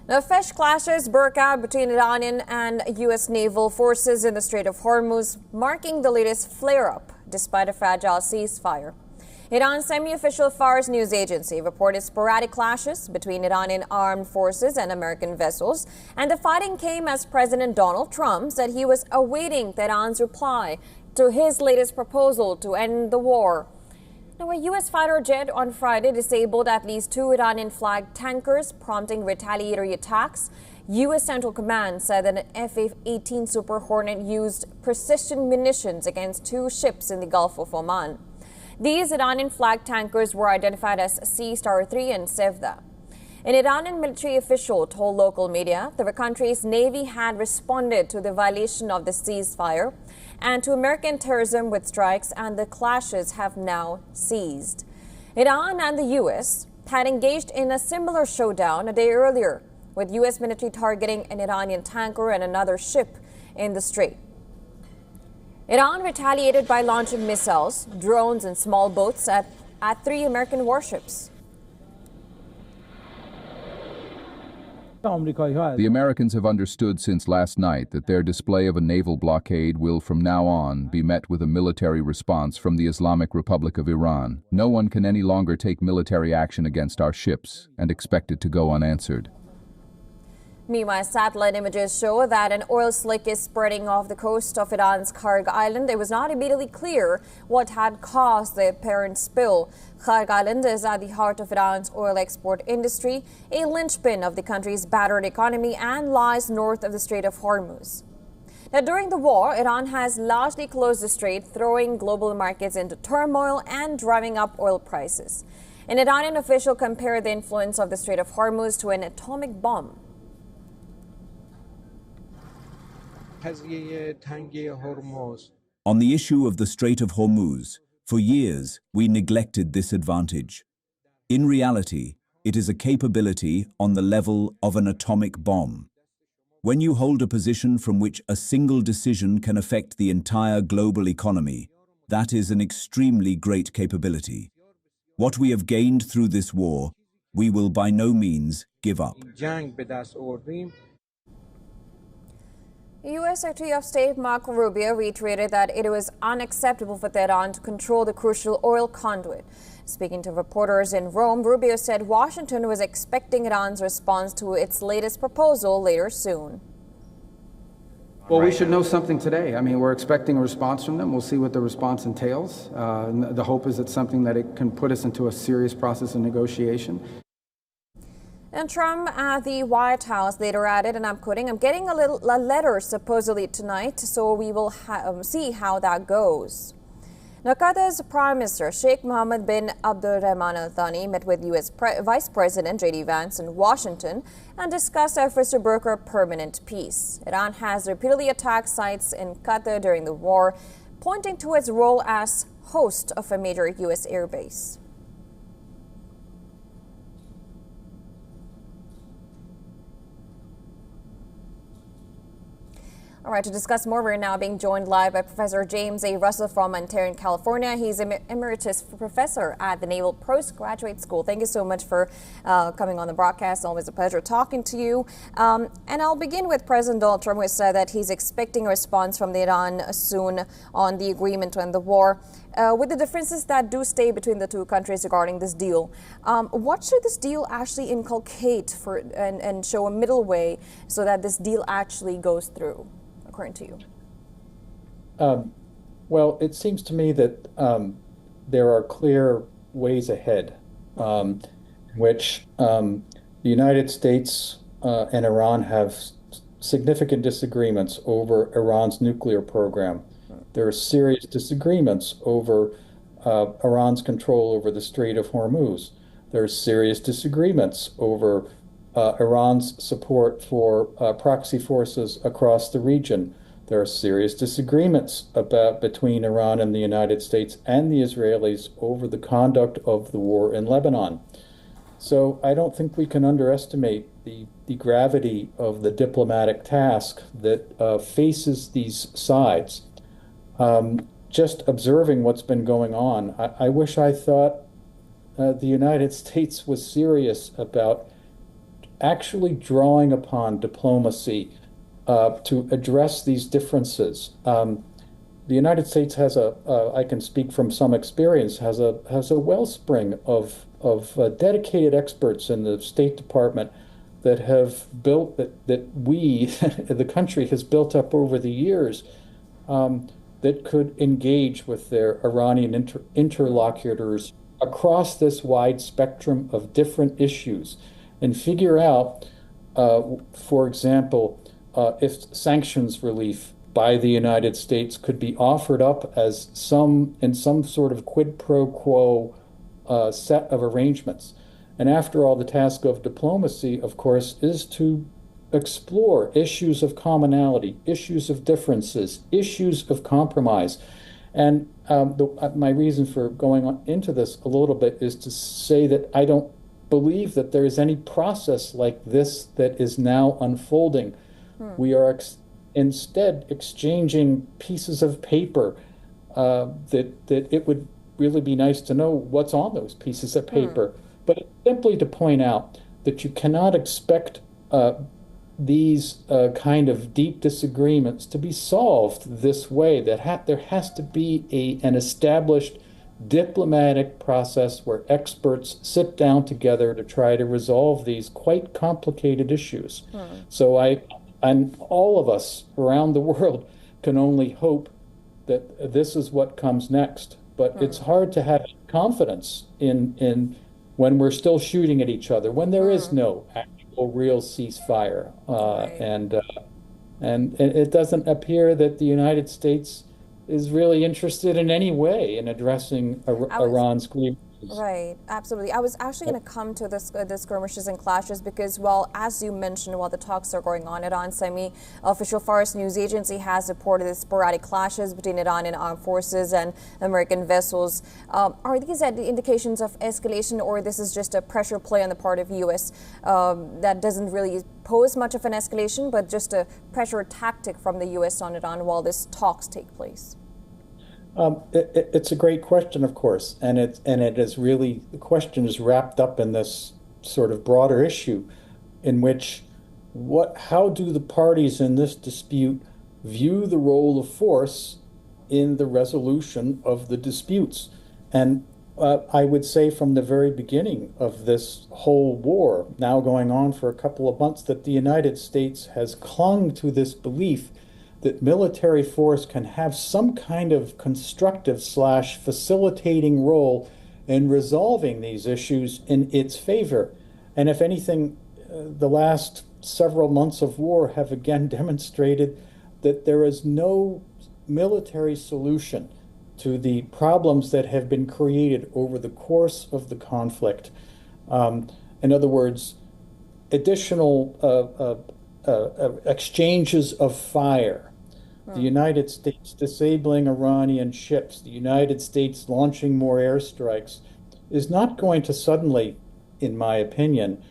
Now, fresh clashes broke out between Iranian and U.S. naval forces in the Strait of Hormuz, marking the latest flare-up despite a fragile ceasefire. Iran's semi-official Fars news agency reported sporadic clashes between Iranian armed forces and American vessels, and the fighting came as President Donald Trump said he was awaiting Tehran's reply to his latest proposal to end the war. Now, a U.S. fighter jet on Friday disabled at least 2 Iranian-flagged tankers, prompting retaliatory attacks. U.S. Central Command said that an F-18 Super Hornet used precision munitions against 2 ships in the Gulf of Oman. These Iranian-flagged tankers were identified as Sea-Star 3 and Sevda. An Iranian military official told local media that the country's Navy had responded to the violation of the ceasefire and to American terrorism with strikes, and the clashes have now ceased. Iran and the U.S. had engaged in a similar showdown a day earlier, with U.S. military targeting an Iranian tanker and another ship in the strait. Iran retaliated by launching missiles, drones, and small boats at 3 American warships. The Americans have understood since last night that their display of a naval blockade will from now on be met with a military response from the Islamic Republic of Iran. No one can any longer take military action against our ships and expect it to go unanswered. Meanwhile, satellite images show that an oil slick is spreading off the coast of Iran's Kharg Island. It was not immediately clear what had caused the apparent spill. Kharg Island is at the heart of Iran's oil export industry, a linchpin of the country's battered economy, and lies north of the Strait of Hormuz. Now, during the war, Iran has largely closed the strait, throwing global markets into turmoil and driving up oil prices. An Iranian official compared the influence of the Strait of Hormuz to an atomic bomb. On the issue of the Strait of Hormuz, for years we neglected this advantage. In reality, it is a capability on the level of an atomic bomb. When you hold a position from which a single decision can affect the entire global economy, that is an extremely great capability. What we have gained through this war, we will by no means give up. U.S. Secretary of State Marco Rubio reiterated that it was unacceptable for Tehran to control the crucial oil conduit. Speaking to reporters in Rome, Rubio said Washington was expecting Iran's response to its latest proposal later soon. Well, we should know something today. I mean, we're expecting a response from them. We'll see what the response entails. The hope is it's something that it can put us into a serious process of negotiation. And Trump at the White House later added, and I'm quoting, "I'm getting a letter supposedly tonight, so we will see how that goes." Now, Qatar's Prime Minister Sheikh Mohammed bin Abdulrahman Al Thani met with U.S. Vice President J.D. Vance in Washington and discussed efforts to broker permanent peace. Iran has repeatedly attacked sites in Qatar during the war, pointing to its role as host of a major U.S. airbase. All right, to discuss more, we're now being joined live by Professor James A. Russell from Ontario, California. He's emeritus professor at the Naval Postgraduate School. Thank you so much for coming on the broadcast. Always a pleasure talking to you. And I'll begin with President Donald Trump, who said that he's expecting a response from Iran soon on the agreement to end the war. With the differences that do stay between the two countries regarding this deal, what should this deal actually inculcate for and show a middle way so that this deal actually goes through, according to you? Well, it seems to me that there are clear ways ahead, which the United States and Iran have significant disagreements over Iran's nuclear program. There are serious disagreements over Iran's control over the Strait of Hormuz. There are serious disagreements over Iran's support for proxy forces across the region. There are serious disagreements between Iran and the United States and the Israelis over the conduct of the war in Lebanon. So I don't think we can underestimate the gravity of the diplomatic task that faces these sides. Just observing what's been going on, I wish I thought the United States was serious about actually drawing upon diplomacy to address these differences. The United States has I can speak from some experience, has a wellspring of dedicated experts in the State Department that have built that we, the country, has built up over the years, that could engage with their Iranian interlocutors across this wide spectrum of different issues and figure out, for example, if sanctions relief by the United States could be offered up as in some sort of quid pro quo set of arrangements. And after all, the task of diplomacy, of course, is to explore issues of commonality, issues of differences, issues of compromise. And my reason for going into this a little bit is to say that I don't believe that there is any process like this that is now unfolding. We are instead exchanging pieces of paper that it would really be nice to know what's on those pieces of paper. But simply to point out that you cannot expect these kind of deep disagreements to be solved this way. That there has to be an established diplomatic process where experts sit down together to try to resolve these quite complicated issues. So and all of us around the world can only hope that this is what comes next. But it's hard to have confidence in when we're still shooting at each other, when there is no actual real ceasefire. And it doesn't appear that the United States is really interested in any way in addressing Iran's grievances. Right, absolutely. I was actually going to come to the skirmishes and clashes because, well, as you mentioned, while the talks are going on, Iran's semi-official Fars news agency has reported the sporadic clashes between Iranian armed forces and American vessels. Are these indications of escalation, or this is just a pressure play on the part of U.S. That doesn't really pose much of an escalation, but just a pressure tactic from the U.S. on Iran while these talks take place? It's a great question, of course, and it is really, the question is wrapped up in this sort of broader issue in which how do the parties in this dispute view the role of force in the resolution of the disputes? And I would say from the very beginning of this whole war, now going on for a couple of months, that the United States has clung to this belief that military force can have some kind of constructive / facilitating role in resolving these issues in its favor. And if anything, the last several months of war have again demonstrated that there is no military solution to the problems that have been created over the course of the conflict. In other words, additional exchanges of fire, the United States disabling Iranian ships, the United States launching more airstrikes, is not going to suddenly, in my opinion,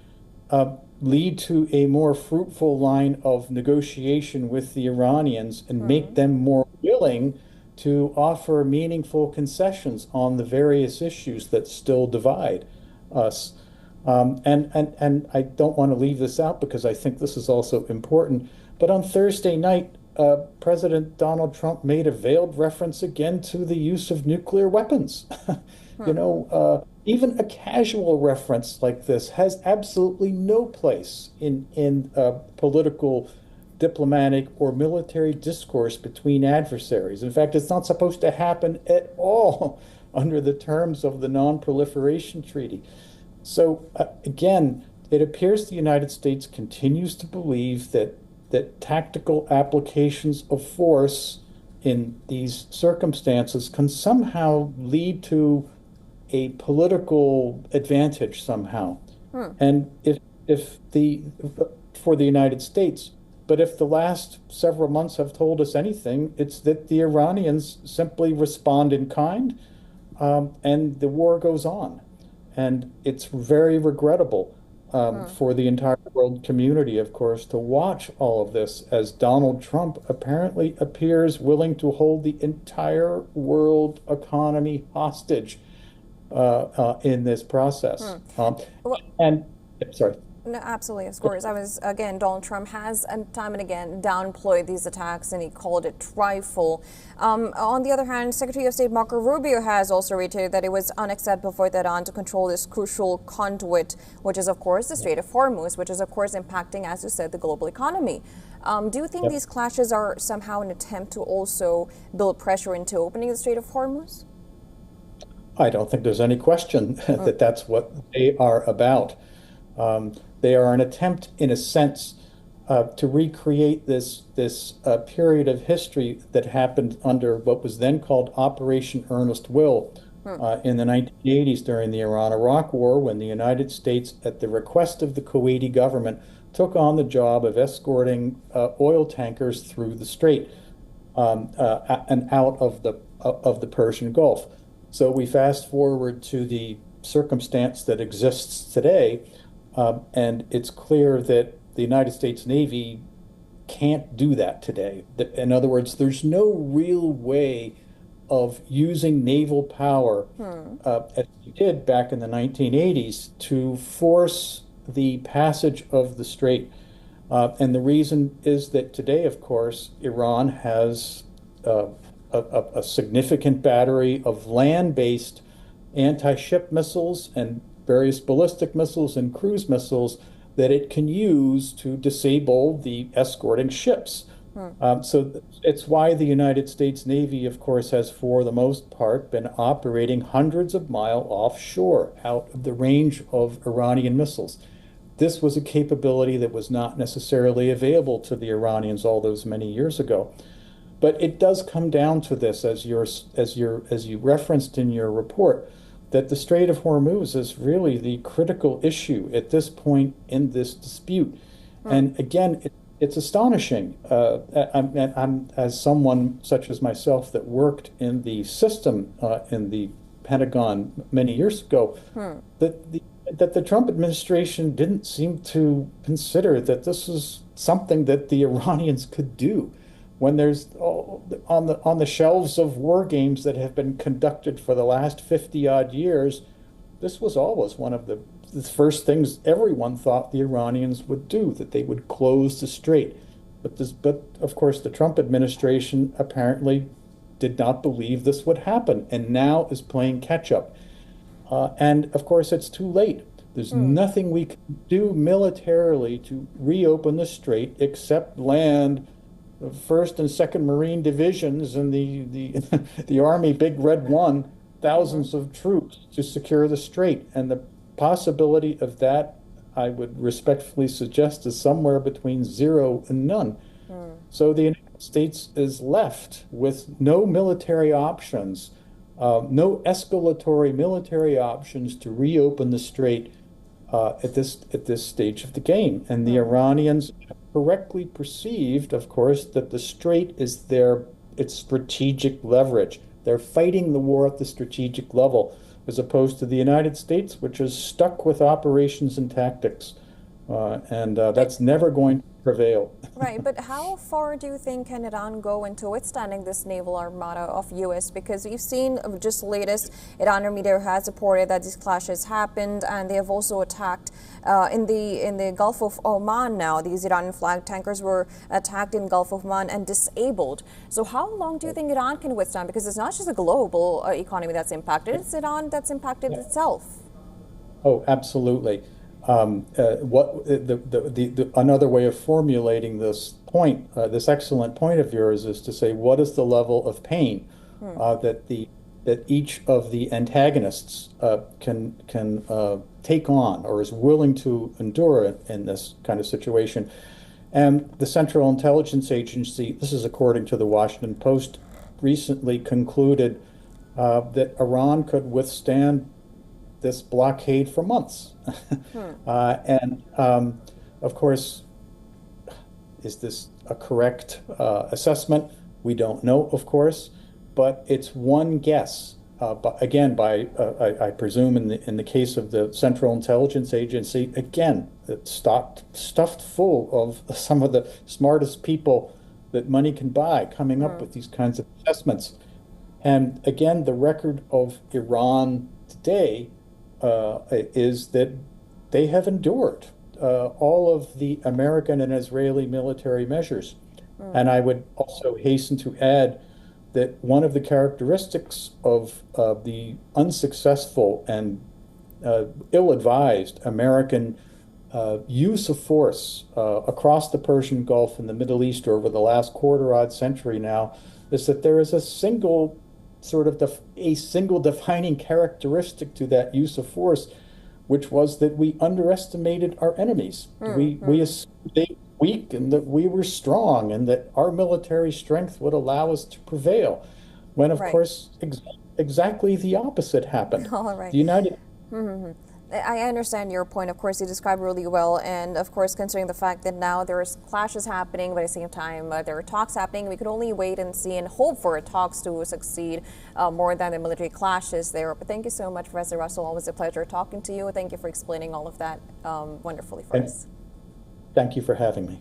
lead to a more fruitful line of negotiation with the Iranians and make them more willing to offer meaningful concessions on the various issues that still divide us. And I don't want to leave this out because I think this is also important. But on Thursday night, President Donald Trump made a veiled reference again to the use of nuclear weapons. Even a casual reference like this has absolutely no place in political, diplomatic, or military discourse between adversaries. In fact, it's not supposed to happen at all under the terms of the Non-Proliferation Treaty. So again, it appears the United States continues to believe that tactical applications of force in these circumstances can somehow lead to a political advantage somehow. And for the United States, but if the last several months have told us anything, it's that the Iranians simply respond in kind, and the war goes on. And it's very regrettable for the entire world community, of course, to watch all of this as Donald Trump apparently appears willing to hold the entire world economy hostage in this process. Sorry. No, absolutely, of course. Donald Trump has time and again downplayed these attacks and he called it trifle. On the other hand, Secretary of State Marco Rubio has also reiterated that it was unacceptable for Iran to control this crucial conduit, which is, of course, the Strait of Hormuz, which is, of course, impacting, as you said, the global economy. Do you think these clashes are somehow an attempt to also build pressure into opening the Strait of Hormuz? I don't think there's any question that that's what they are about. They are an attempt, in a sense, to recreate this period of history that happened under what was then called Operation Earnest Will in the 1980s during the Iran-Iraq War, when the United States, at the request of the Kuwaiti government, took on the job of escorting oil tankers through the strait and out of the Persian Gulf. So we fast forward to the circumstance that exists today, and it's clear that the United States Navy can't do that today. In other words, there's no real way of using naval power, as we did back in the 1980s, to force the passage of the strait. And the reason is that today, of course, Iran has a significant battery of land-based anti-ship missiles and various ballistic missiles and cruise missiles that it can use to disable the escorting ships. So it's why the United States Navy, of course, has, for the most part, been operating hundreds of miles offshore, out of the range of Iranian missiles. This was a capability that was not necessarily available to the Iranians all those many years ago. But it does come down to this, as you referenced in your report, that the Strait of Hormuz is really the critical issue at this point in this dispute. And again, it's astonishing. I'm, as someone such as myself that worked in the system in the Pentagon many years ago, that the Trump administration didn't seem to consider that this is something that the Iranians could do. When there's on the shelves of war games that have been conducted for the last 50-odd years, this was always one of the first things everyone thought the Iranians would do, that they would close the strait. But of course, the Trump administration apparently did not believe this would happen, and now is playing catch up. And of course, it's too late. There's nothing we can do militarily to reopen the strait except land the 1st and 2nd Marine Divisions and the Army Big Red One, thousands of troops to secure the strait. And the possibility of that, I would respectfully suggest, is somewhere between 0 and none. So the United States is left with no military options, no escalatory military options to reopen the strait at this stage of the game. And the Iranians correctly perceived, of course, that the strait is its strategic leverage. They're fighting the war at the strategic level, as opposed to the United States, which is stuck with operations and tactics. And that's never going to prevail. Right, but how far do you think can Iran go into withstanding this naval armada of U.S.? Because we've seen just the latest, Iranian media has reported that these clashes happened, and they have also attacked in the Gulf of Oman now. These Iranian flag tankers were attacked in Gulf of Oman and disabled. So how long do you think Iran can withstand? Because it's not just the global economy that's impacted, it's Iran that's impacted itself. Oh, absolutely. Another way of formulating this point, this excellent point of yours, is to say, what is the level of pain that each of the antagonists can take on or is willing to endure in this kind of situation? And the Central Intelligence Agency, this is according to the Washington Post, recently concluded that Iran could withstand this blockade for months. Of course, is this a correct assessment? We don't know, of course, but it's one guess. But again, I presume in the case of the Central Intelligence Agency, again, it's stuffed full of some of the smartest people that money can buy, coming up with these kinds of assessments. And again, the record of Iran today is that they have endured. all of the American and Israeli military measures. And I would also hasten to add that one of the characteristics of the unsuccessful and ill-advised American use of force across the Persian Gulf and the Middle East over the last quarter-odd century now is that there is a single defining characteristic to that use of force, which was that we underestimated our enemies. We assumed they were weak and that we were strong and that our military strength would allow us to prevail, when of course exactly the opposite happened. All right. The United I understand your point. Of course, you described really well. And of course, considering the fact that now there's clashes happening, but at the same time, there are talks happening, we could only wait and see and hope for talks to succeed more than the military clashes there. But thank you so much, Professor Russell. Always a pleasure talking to you. Thank you for explaining all of that wonderfully for us. Thank you for having me.